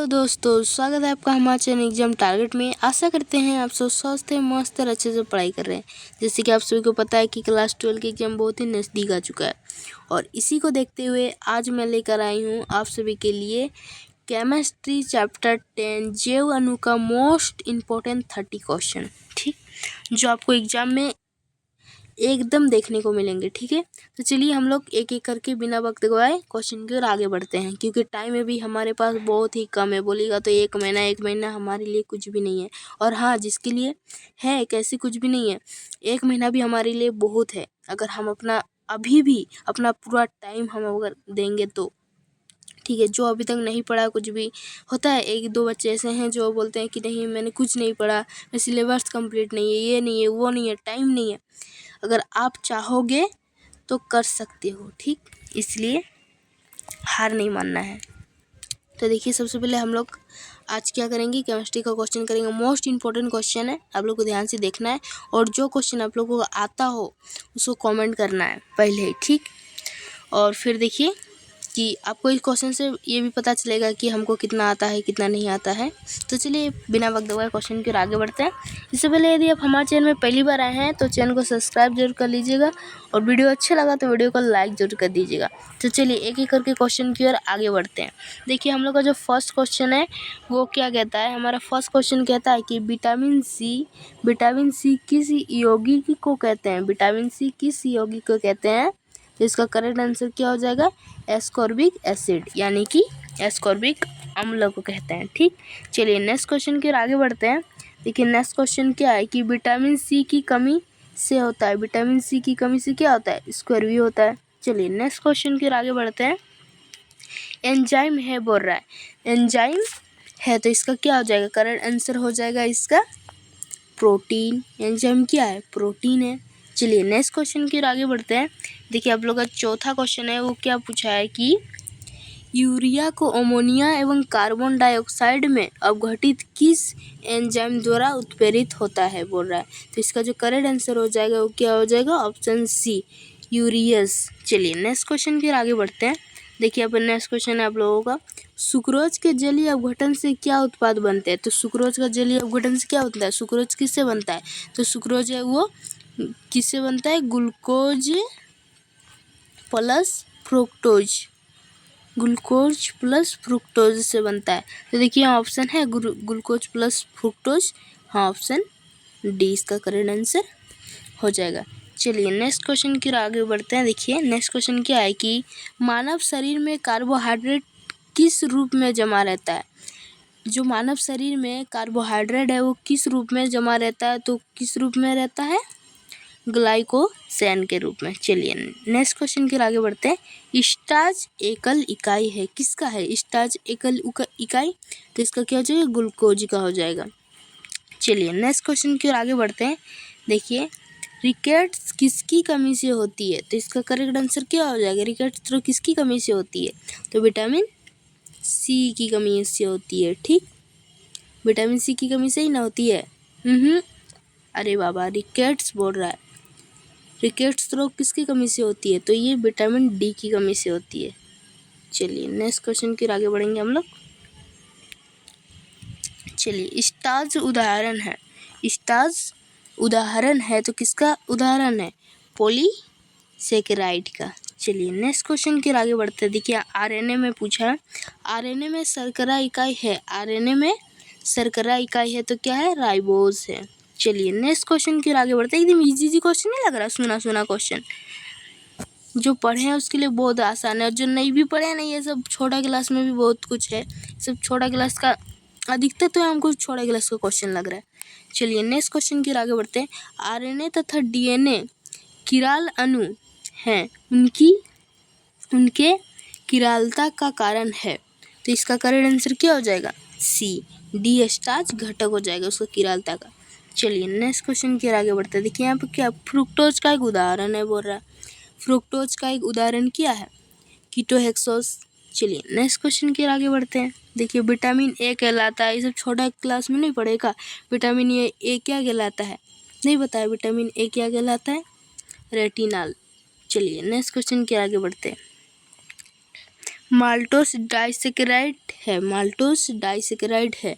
दोस्तों, स्वागत है आपका हमारे चैनल एग्जाम टारगेट में। आशा करते हैं आप सब स्वस्थ हैं, मस्त और अच्छे से पढ़ाई कर रहे हैं। जैसे कि आप सभी को पता है कि क्लास 12 की एग्जाम बहुत ही नज़दीक आ चुका है और इसी को देखते हुए आज मैं लेकर आई हूँ आप सभी के लिए केमिस्ट्री चैप्टर 10 जैव अणु का मोस्ट इम्पोर्टेंट 30 क्वेश्चन, ठीक, जो आपको एग्जाम में एकदम देखने को मिलेंगे। ठीक है, तो चलिए हम लोग एक एक करके बिना वक्त गवाए क्वेश्चन की ओर आगे बढ़ते हैं, क्योंकि टाइम में भी हमारे पास बहुत ही कम है। बोलिएगा तो एक महीना हमारे लिए कुछ भी नहीं है। और हाँ, जिसके लिए है कैसे कुछ भी नहीं है, एक महीना भी हमारे लिए बहुत है। अगर हम अभी भी अपना पूरा टाइम हम अगर देंगे तो ठीक है। जो अभी तक नहीं पढ़ा, कुछ भी होता है, एक दो बच्चे ऐसे हैं जो बोलते हैं कि नहीं मैंने कुछ नहीं पढ़ा, मेरा सिलेबस कंप्लीट नहीं है, ये नहीं है, वो नहीं है, टाइम नहीं है। अगर आप चाहोगे तो कर सकते हो, ठीक, इसलिए हार नहीं मानना है। तो देखिए, सबसे पहले हम लोग आज क्या करेंगे, केमिस्ट्री का क्वेश्चन करेंगे। मोस्ट इम्पोर्टेंट क्वेश्चन है, आप लोग को ध्यान से देखना है और जो क्वेश्चन आप लोगों को आता हो उसको कमेंट करना है पहले ही, ठीक। और फिर देखिए कि आपको इस क्वेश्चन से ये भी पता चलेगा कि हमको कितना आता है कितना नहीं आता है। तो चलिए बिना वक्त गवाए क्वेश्चन की ओर आगे बढ़ते हैं। इससे पहले यदि आप हमारे चैनल में पहली बार आए हैं तो चैनल को सब्सक्राइब जरूर कर लीजिएगा और वीडियो अच्छा लगा तो वीडियो को लाइक जरूर कर दीजिएगा। तो चलिए एक एक करके क्वेश्चन की ओर आगे बढ़ते हैं। देखिए, हम लोग का जो फर्स्ट क्वेश्चन है वो क्या कहता है, हमारा फर्स्ट क्वेश्चन कहता है कि विटामिन सी किस यौगिक को कहते हैं। विटामिन सी किस यौगिक को कहते हैं? तो इसका करेक्ट आंसर क्या हो जाएगा, एस्कॉर्बिक एसिड, यानी कि एस्कॉर्बिक अम्ल को कहते हैं, ठीक। चलिए नेक्स्ट क्वेश्चन की ओर आगे बढ़ते हैं। देखिए नेक्स्ट क्वेश्चन क्या है कि विटामिन सी की कमी से होता है। विटामिन सी की कमी से क्या होता है, स्क्वायर होता है। चलिए नेक्स्ट क्वेश्चन की ओर आगे बढ़ते हैं। एंजाइम है बोल रहा है, एंजाइम है तो इसका क्या हो जाएगा, करेक्ट आंसर हो जाएगा इसका प्रोटीन। एंजाइम क्या है, प्रोटीन है। चलिए नेक्स्ट क्वेश्चन की ओर आगे बढ़ते हैं। देखिए आप लोग का चौथा क्वेश्चन है वो क्या पूछा है कि यूरिया को अमोनिया एवं कार्बन डाइऑक्साइड में अपघटित किस एंजाइम द्वारा उत्प्रेरित होता है बोल रहा है। तो इसका जो करेक्ट आंसर हो जाएगा वो क्या हो जाएगा, ऑप्शन सी, यूरियस। चलिए नेक्स्ट क्वेश्चन की ओर आगे बढ़ते हैं। देखिए अपन नेक्स्ट क्वेश्चन है आप लोगों का, सुक्रोज के जलीय अपघटन से क्या उत्पाद बनते हैं। तो सुक्रोज का जलीय अपघटन से क्या होता है, सुक्रोज किससे बनता है। तो सुक्रोज है वो किससे बनता है, glucose plus fructose, glucose plus fructose से बनता है। तो देखिए यहाँ ऑप्शन है ग्लूकोज प्लस फ्रुक्टोज, हाँ ऑप्शन डी इसका करेक्ट आंसर हो जाएगा। चलिए नेक्स्ट क्वेश्चन की ओर आगे बढ़ते हैं। देखिए नेक्स्ट क्वेश्चन क्या है कि मानव शरीर में कार्बोहाइड्रेट किस रूप में जमा रहता है। जो मानव शरीर में कार्बोहाइड्रेट है वो किस रूप में जमा रहता है, तो किस रूप में रहता है, ग्लाइकोजेन के रूप में। चलिए नेक्स्ट क्वेश्चन की ओर आगे बढ़ते हैं। स्टार्च एकल इकाई है, किसका है स्टार्च एकल इकाई, तो इसका क्या हो जाएगा, ग्लूकोज का हो जाएगा। चलिए नेक्स्ट क्वेश्चन की ओर आगे बढ़ते हैं। देखिए रिकेट्स किसकी कमी से होती है, तो इसका करेक्ट आंसर क्या हो जाएगा, रिकेट्स तो किसकी कमी से होती है, तो विटामिन सी की कमी से होती है, ठीक, विटामिन सी की कमी से ही ना होती है। अरे बाबा, रिकेट्स बोल रहा है, रिकेट्स रोग किसकी कमी से होती है, तो ये विटामिन डी की कमी से होती है। चलिए नेक्स्ट क्वेश्चन की आगे बढ़ेंगे हम लोग। चलिए स्टार्च उदाहरण है, स्टार्च उदाहरण है तो किसका उदाहरण है, पॉलीसेकेराइड का। चलिए नेक्स्ट क्वेश्चन की आगे बढ़ते हैं। देखिए आरएनए में पूछा है, आरएनए में शर्करा इकाई है, आरएनए में शर्करा इकाई है तो क्या है, राइबोज है। चलिए नेक्स्ट क्वेश्चन की आगे बढ़ते हैं। एकदम इजी क्वेश्चन नहीं लग रहा, सुना क्वेश्चन, जो पढ़े हैं उसके लिए बहुत आसान है और जो नहीं भी पढ़े हैं ना, ये सब छोटा क्लास में भी बहुत कुछ है, सब छोटा क्लास का अधिकतर तो हमको छोटा क्लास का क्वेश्चन लग रहा है। चलिए नेक्स्ट क्वेश्चन की आगे बढ़ते हैं। आरएनए तथा डीएनए किराल अणु हैं, उनके किरालता का कारण है, तो इसका करेक्ट आंसर क्या हो जाएगा, सी, डी स्टार्च घटक हो जाएगा उसका किरालता का। चलिए नेक्स्ट क्वेश्चन की आगे बढ़ते हैं। देखिए यहाँ पर क्या फ्रुक्टोज का एक उदाहरण है बोल रहा है, फ्रुक्टोज का एक उदाहरण क्या है, कीटोहेक्सोस। चलिए नेक्स्ट क्वेश्चन की आगे बढ़ते हैं। देखिए विटामिन ए कहलाता है, ये सब छोटा क्लास में नहीं पढ़ेगा, विटामिन ए क्या कहलाता है, नहीं बताया, विटामिन ए क्या कहलाता है, रेटिनॉल। चलिए नेक्स्ट क्वेश्चन की आगे बढ़ते हैं। माल्टोस डाइसेकेराइड है, माल्टोस डाइसेकेराइड है।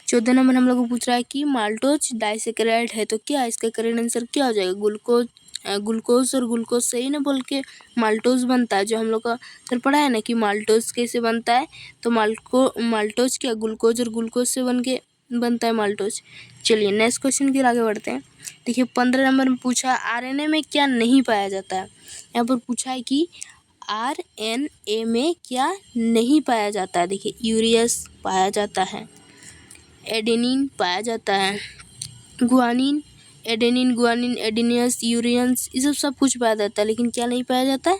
14 नंबर हम लोग को पूछ रहा है कि माल्टोस डाइसेकेराइड है तो क्या इसका करेक्ट आंसर क्या हो जाएगा? ग्लूकोज और ग्लूकोज से ही ना बोल के माल्टोस बनता है, जो हम लोग का सर पढ़ा है ना कि माल्टोस कैसे बनता है। तो माल्टोस क्या ग्लूकोज और ग्लूकोज से बनता है माल्टोस। चलिए नेक्स्ट क्वेश्चन की ओर आगे बढ़ते हैं। देखिए 15 नंबर में पूछा आरएनए में क्या नहीं पाया जाता है। यहाँ पर पूछा है कि आरएनए में क्या नहीं पाया जाता है। देखिए यूरियस पाया जाता है, एडेनिन पाया जाता है, गुआनिन, एडेनिन, गुआनिन, एडेनियस, यूरियंस, ये सब कुछ पाया जाता है, लेकिन क्या नहीं पाया जाता है?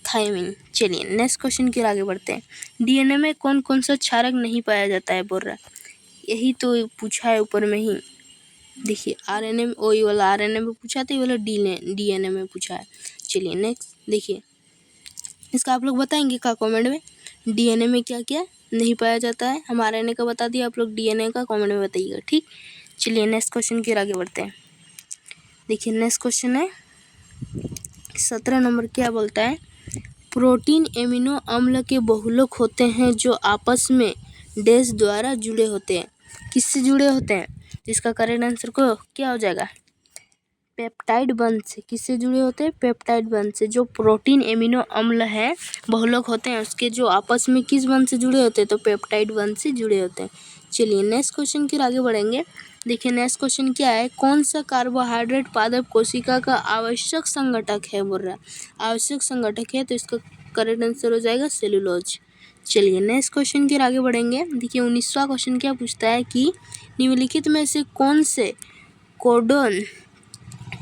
थायमिन। चलिए नेक्स्ट क्वेश्चन की ओर आगे बढ़ते हैं। डीएनए में कौन कौन सा क्षारक नहीं पाया जाता है बोल रहा है, यही तो पूछा है ऊपर में ही। देखिए आरएनए में, वही वाला आरएनए में पूछा था, ये वाला डीएनए में पूछा है। चलिए नेक्स्ट देखिए, इसका आप लोग बताएंगे क्या कमेंट में, डीएनए में क्या क्या नहीं पाया जाता है। हम आरएनए का बता दिया, आप लोग डीएनए का कमेंट में बताइएगा, ठीक। चलिए नेक्स्ट क्वेश्चन की ओर आगे बढ़ते हैं। देखिए नेक्स्ट क्वेश्चन है 17 नंबर, क्या बोलता है? प्रोटीन एमिनो अम्ल के बहुलक होते हैं जो आपस में डैश द्वारा जुड़े होते हैं। किससे जुड़े होते हैं? इसका करेक्ट आंसर को क्या हो जाएगा? पेप्टाइड बंध से। किससे जुड़े होते हैं? पेप्टाइड बंध से। जो प्रोटीन एमिनो अम्ल है बहुलक होते हैं, उसके जो आपस में किस बंध से जुड़े होते हैं? तो पेप्टाइड बंध से जुड़े होते हैं। चलिए नेक्स्ट क्वेश्चन की ओर आगे बढ़ेंगे। देखिए नेक्स्ट क्वेश्चन क्या है? कौन सा कार्बोहाइड्रेट पादप कोशिका का आवश्यक संगठक है बोल रहा है। आवश्यक संगठक है तो इसका करेक्ट आंसर हो जाएगा सेलुलोज। चलिए नेक्स्ट क्वेश्चन की ओर आगे बढ़ेंगे। देखिए 19वां क्वेश्चन क्या पूछता है कि निम्नलिखित में से कौन से कोडोन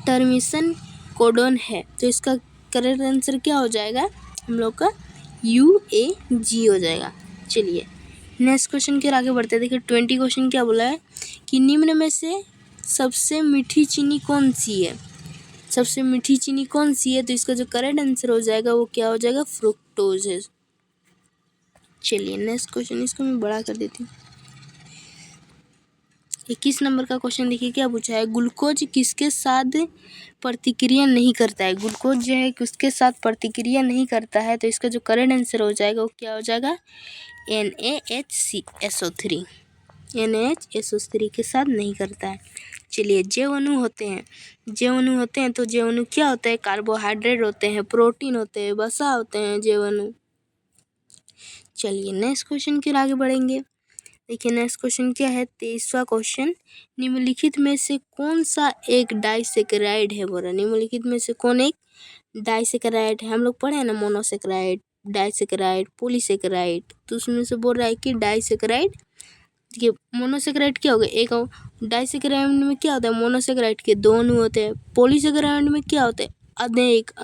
टर्मिशन कोडोन है? तो इसका करेक्ट आंसर क्या हो जाएगा हम लोग का? UAG हो जाएगा। चलिए नेक्स्ट क्वेश्चन के आगे बढ़ते हैं। देखिए 20 क्वेश्चन क्या बोला है कि निम्न में से सबसे मीठी चीनी कौन सी है? सबसे मीठी चीनी कौन सी है? तो इसका जो करेक्ट आंसर हो जाएगा वो क्या हो जाएगा? फ्रुक्टोज है। चलिए नेक्स्ट क्वेश्चन, इसको मैं बड़ा कर देती हूँ। 21 नंबर का क्वेश्चन देखिए क्या पूछा है? ग्लूकोज किसके साथ प्रतिक्रिया नहीं करता है? ग्लूकोज जो है किसके साथ प्रतिक्रिया नहीं करता है? तो इसका जो करेक्ट आंसर हो जाएगा वो क्या हो जाएगा? NaHCSO3। NaHSO3 के साथ नहीं करता है। चलिए जैव अणु होते हैं, जैव अणु होते हैं तो जैव अणु क्या होता है? कार्बोहाइड्रेट होते हैं, प्रोटीन होते हैं, वसा होते हैं जैव अणु। चलिए नेक्स्ट क्वेश्चन की ओर आगे बढ़ेंगे। देखिए नेक्स्ट क्वेश्चन क्या है? 23वां क्वेश्चन, निम्नलिखित में से कौन सा एक डाइसेकेराइड है बोल रहा है। निम्नलिखित में से कौन एक डाइसेकेराइड है? हम लोग पढ़े हैं ना मोनोसेकेराइड, डाइसेकेराइड, पॉलीसेकेराइड, तो उसमें से बोल रहा है कि डाइसेकेराइड। देखिए मोनोसेकेराइड क्या हो गया? एक डाइसेकेराइड में क्या होता है? मोनोसेकेराइड के दो अणु होते हैं। पॉलीसेकेराइड में क्या होते हैं?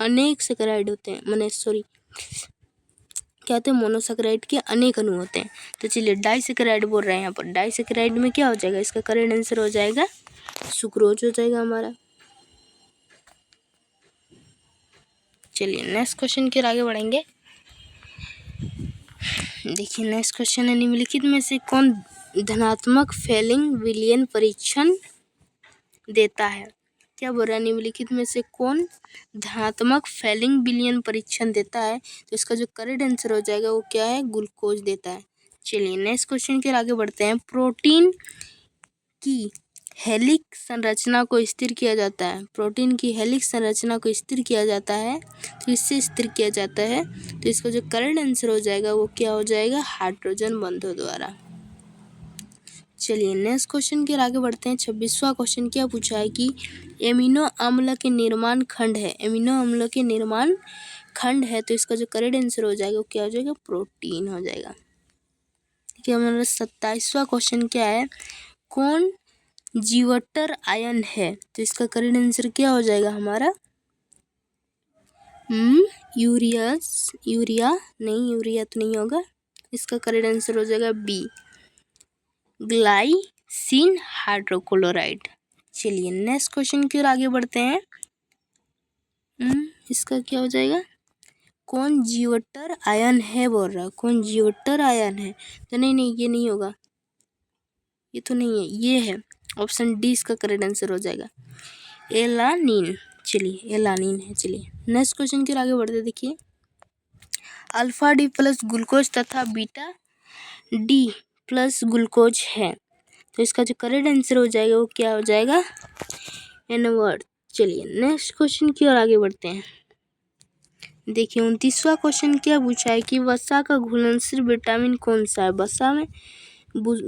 अनेक सेकेराइड होते हैं, माने सॉरी क्या होते हैं? मोनोसेकेराइड के अनेक अणु होते हैं। तो चलिए डाइसेकेराइड बोल रहे हैं यहाँ पर। डाइसेकेराइड में क्या हो जाएगा? इसका करेक्ट आंसर हो जाएगा सुक्रोज हो जाएगा हमारा। चलिए नेक्स्ट क्वेश्चन की ओर आगे बढ़ेंगे। देखिए नेक्स्ट क्वेश्चन है, निम्नलिखित में से कौन धनात्मक फेलिंग विलयन परीक्षण देता है? क्या बोल रहा है? निम्नलिखित में से कौन धनात्मक फेलिंग विलयन परीक्षण देता है? तो इसका जो करेक्ट आंसर हो जाएगा वो क्या है? ग्लूकोज देता है। चलिए नेक्स्ट क्वेश्चन के आगे बढ़ते हैं। प्रोटीन की हेलिक्स संरचना को स्थिर किया जाता है। प्रोटीन की हेलिक्स संरचना को स्थिर किया जाता है तो इससे स्थिर किया जाता है, तो इसका जो करेक्ट आंसर हो जाएगा वो क्या हो जाएगा? हाइड्रोजन बंधों द्वारा। चलिए नेक्स्ट क्वेश्चन के आगे बढ़ते हैं। 26वां क्वेश्चन क्या पूछा है कि एमिनो अम्ल के निर्माण खंड है। एमिनो अम्ल के निर्माण खंड है तो इसका जो करेक्ट आंसर हो जाएगा वो क्या हो जाएगा? प्रोटीन हो जाएगा। ठीक है, हमारा 27वां क्वेश्चन क्या है? कौन जीवटर आयन है? तो इसका करेक्ट आंसर क्या हो जाएगा हमारा? यूरिया नहीं, यूरिया तो नहीं होगा। इसका करेक्ट आंसर हो जाएगा बी, ग्लाइसिन हाइड्रोक्लोराइड। चलिए नेक्स्ट क्वेश्चन की ओर आगे बढ़ते हैं। इसका क्या हो जाएगा? कौन जीवटर आयन है बोल रहा है। कौन जीवटर आयन है? तो नहीं ये नहीं होगा, ये तो नहीं है, ये है ऑप्शन डी इसका करेक्ट आंसर हो जाएगा, एलानिन। चलिए एलानिन है। चलिए नेक्स्ट क्वेश्चन की ओर आगे बढ़ते देखिए, अल्फा डी प्लस ग्लूकोज तथा बीटा डी प्लस ग्लूकोज है। तो इसका जो करेक्ट आंसर हो जाएगा वो क्या हो जाएगा, एन वर्ड। चलिए नेक्स्ट क्वेश्चन की ओर आगे बढ़ते हैं। देखिए 29वां क्वेश्चन क्या पूछा है कि वसा का घुलनशील विटामिन कौन सा है।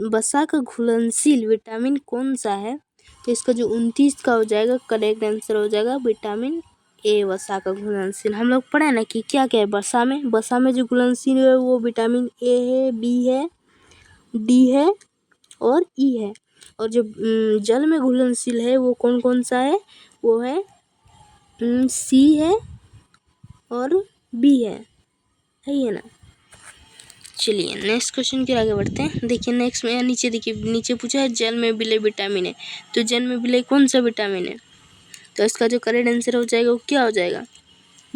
वसा का घुलनशील विटामिन कौन सा है। तो इसका जो 29 का हो जाएगा करेक्ट आंसर हो जाएगा विटामिन ए। वसा का घुलनशील हम लोग पढ़े ना कि क्या क्या है वसा में जो घुलनशील है वो विटामिन ए है, बी है, डी है और ई है। और जो जल में घुलनशील है वो कौन कौन सा है, वो है सी है और बी है ये ना। चलिए नेक्स्ट क्वेश्चन की आगे बढ़ते हैं। देखिए नेक्स्ट में नीचे देखिए, नीचे पूछा है जल में विलय विटामिन है। तो जल में विलय कौन सा विटामिन है। तो इसका जो करेक्ट आंसर हो जाएगा वो क्या हो जाएगा,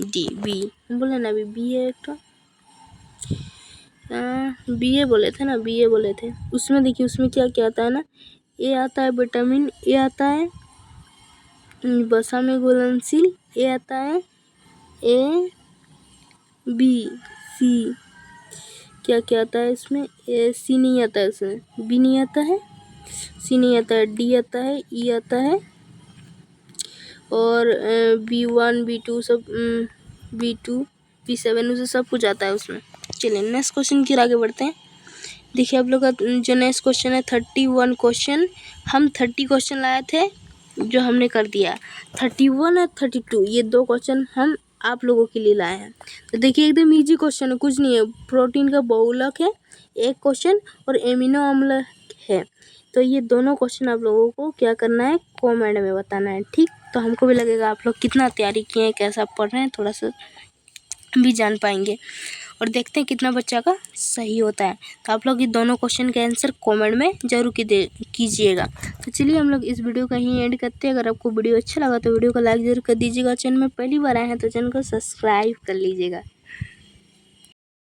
डी, बी। हम बोले ना अभी बी है, एक तो बी ए बोले थे ना, बी ए बोले थे। उसमें देखिए उसमें क्या क्या आता है ना, ए आता है, विटामिन ए आता है, वसा में घुलनशील ए आता है, ए बी सी, क्या क्या आता है इसमें, ए सी नहीं आता है, इसमें बी नहीं आता है, सी नहीं आता है, डी आता है, ई आता है और B1 B2 सब, B2 B7 उसे सब कुछ आता है उसमें। चलिए नेक्स्ट क्वेश्चन की आगे बढ़ते हैं। देखिए आप लोग का जो नेक्स्ट क्वेश्चन है 31 क्वेश्चन, हम 30 क्वेश्चन लाए थे जो हमने कर दिया। 31 और 32 ये 2 क्वेश्चन हम आप लोगों के लिए लाए हैं। तो देखिए एकदम इजी क्वेश्चन है, कुछ नहीं है। प्रोटीन का बहुलक है एक क्वेश्चन और एमिनो अम्ल है। तो ये दोनों क्वेश्चन आप लोगों को क्या करना है, कमेंट में बताना है, ठीक। तो हमको भी लगेगा आप लोग कितना तैयारी किए हैं, कैसा पढ़ रहे हैं, थोड़ा सा भी जान पाएंगे। और देखते हैं कितना बच्चा का सही होता है। तो आप लोग ये दोनों क्वेश्चन के आंसर कमेंट में जरूर कीजिएगा। तो चलिए हम लोग इस वीडियो का ही एंड करते हैं। अगर आपको वीडियो अच्छा लगा तो वीडियो को लाइक जरूर कर दीजिएगा। चैनल में पहली बार आए हैं तो चैनल को सब्सक्राइब कर लीजिएगा।